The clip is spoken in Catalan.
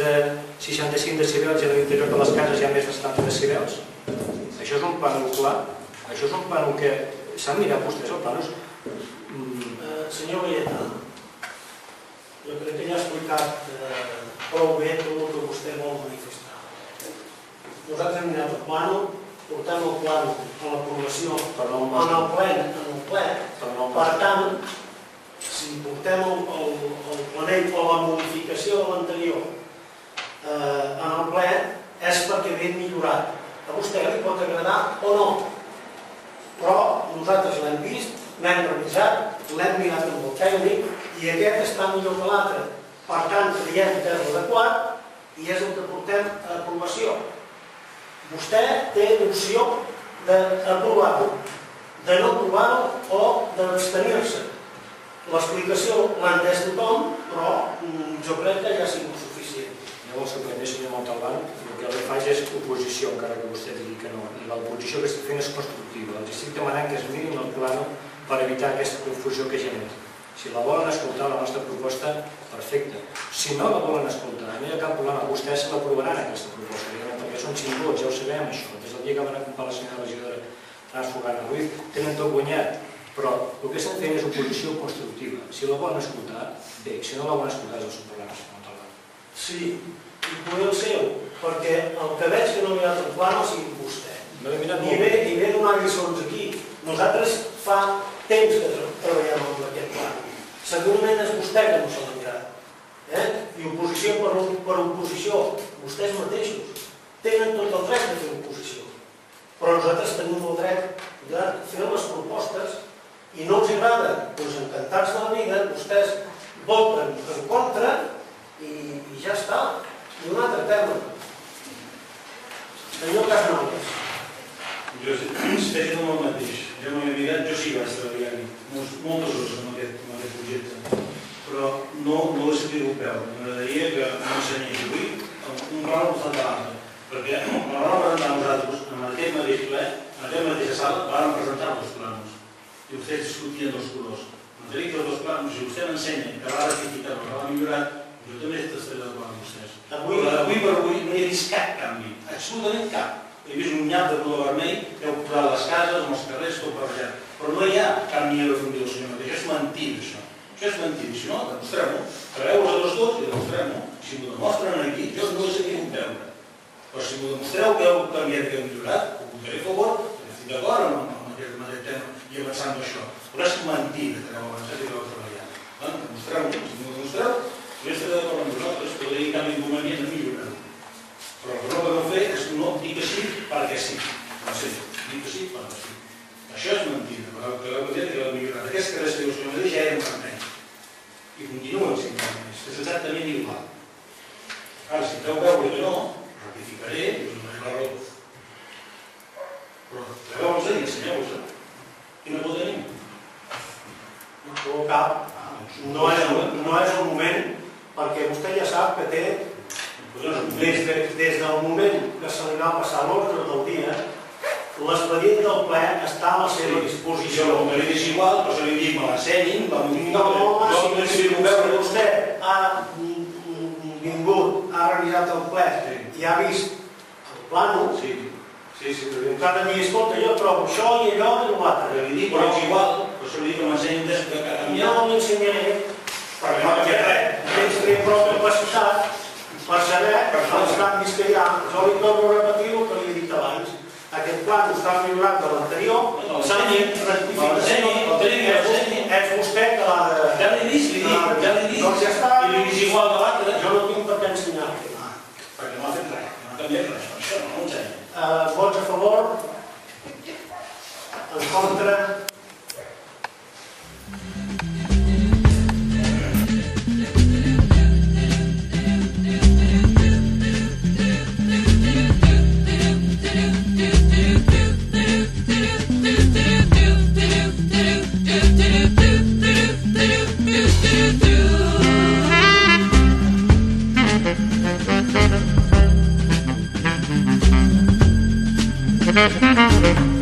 de 65 decibels i a l'interior de les cases hi ha més de 70 decibels. Això és un plànol clar. Això és un plànol que s'han mirat vostès, el plànol. Senyor Galleta, jo crec que ja ha explicat prou bé tot el que vostè vol manifestar. Nosaltres hem mirat el plànol, portem el plànol a l'aprovació en el ple. Per tant, si portem el planell o la modificació de l'anterior en el ple és perquè ve millorat. A vostè li pot agradar o no, però nosaltres l'hem vist, l'hem revisat, l'hem mirat amb el tècnic i aquest està millor que l'altre. Per tant, creiem que és l'adequat i és el que portem a aprovació. Vostè té l'opció d'aprovar-ho, de no aprovar-ho o d'abstenir-se. L'explicació l'ha entès tothom, però jo crec que ja ha sigut suficient. Llavors, el senyor Montalbán, el que li faig és oposició, encara que vostè digui que no. I l'oposició que estic fent és constructiva. Els estic demanant que es mirin el plànol per evitar aquesta confusió que genera. Si la volen escoltar, la nostra proposta, perfecte. Si no la volen escoltar, no hi ha cap problema. Vostès l'aprovaran, aquesta proposta, perquè són 5 vots, ja ho sabem, això. Des del dia que van acompanyar la senyora regidora Transfugana Ruiz, tenen tot guanyat. Però el que estan fent és oposició constructiva. Si la volen escoltar, bé. Si no la volen escoltar, és el seu problema, senyor Montalbán. Sí, i poder el seu, perquè el que veig que no ha mirat el pla no sigui vostè. I ve donar lliçons aquí. Nosaltres fa temps que treballem amb aquest pla. Segurament és vostè que no se l'ha mirat. I oposició per oposició, vostès mateixos tenen tot el dret de fer oposició. Però nosaltres tenim el dret de fer les propostes i no els agrada, doncs encantats de la vida, vostès voten en contra i ja està. I un altre tema. Senyor Casanoves. Jo estic fent el mateix. Jo no m'he mirat, jo sí que vaig treballar-hi moltes hores amb aquest projecte, però no l'he sabut veure. M'agradaria que m'ensenyés avui un pla al costat de l'altre, perquè quan vam presentar nosaltres en aquest mateix ple, en aquesta mateixa sala, vam presentar dos plànols i vostès discutien dos colors. M'agradaria que els dos plànols, si vostè m'ensenya que l'ha rectificat o que l'ha millorat, jo també estaré d'acord amb vostès. Avui per avui no hi he vist cap canvi, absolutament cap. He vist un nyap de color vermell que heu posat les cases, amb els carrers, tot barrejat. Però no hi ha cap ni de fundir el senyor mateix. Això és mentida, això. Això és mentida. Si no, demostrem-ho. Treu-vos a tots dos i demostrem-ho. Si m'ho demostren aquí, jo no ho he sabut veure. Però si m'ho demostreu que heu canviat, que heu millorat, ho votaré a favor, estic d'acord amb aquest tema i avançant amb això. Però és mentida que heu avançat i que heu treballat. Demostreu-ho. Si m'ho demostreu, jo estaré d'acord amb vosaltres, podré dir cap inconvenient a millorar-ho. Però el que no podeu fer és no dir que sí perquè sí. No sé, dir que sí perquè sí. Això és mentida, el que heu dit que l'heu millorat. Aquests carrers que dius que mateix ja eren vermells. I continuen sent vermells. És exactament igual. Ara, si feu veure que no, rectificaré i us donaré la raó. Però treu-vos i ensenyeu-vos. Quina por tenim? No trobo cap. No és el moment, perquè vostè ja sap que té des del moment que se li va passar l'ordre del dia, l'expedient del ple està a la seva disposició. Jo no li dic igual, però se li dic, me l'ensenyin, va modificar. Si vostè ha vingut, ha revisat el ple i ha vist el plànol, encara m'hi escolta, jo trobo això i allò i l'altre. Li dic, però és igual, però se li dic que m'ensenyin des que ha canviat. No m'ensenyaré, perquè no té res. Tens prou capacitat per saber els canvis que hi ha. Jo li torno a repetir el que li he dit abans. Aquest pla està millorat de l'anterior, s'ha dit rectificació, és vostè que l'ha de... Ja l'he vist, Doncs ja està. I li dic igual de l'altre. Jo no tinc per què ensenyar-li. Perquè no ha fet res, no ha canviat res, això no ho ensenya. Vots a favor? En contra? Thank you.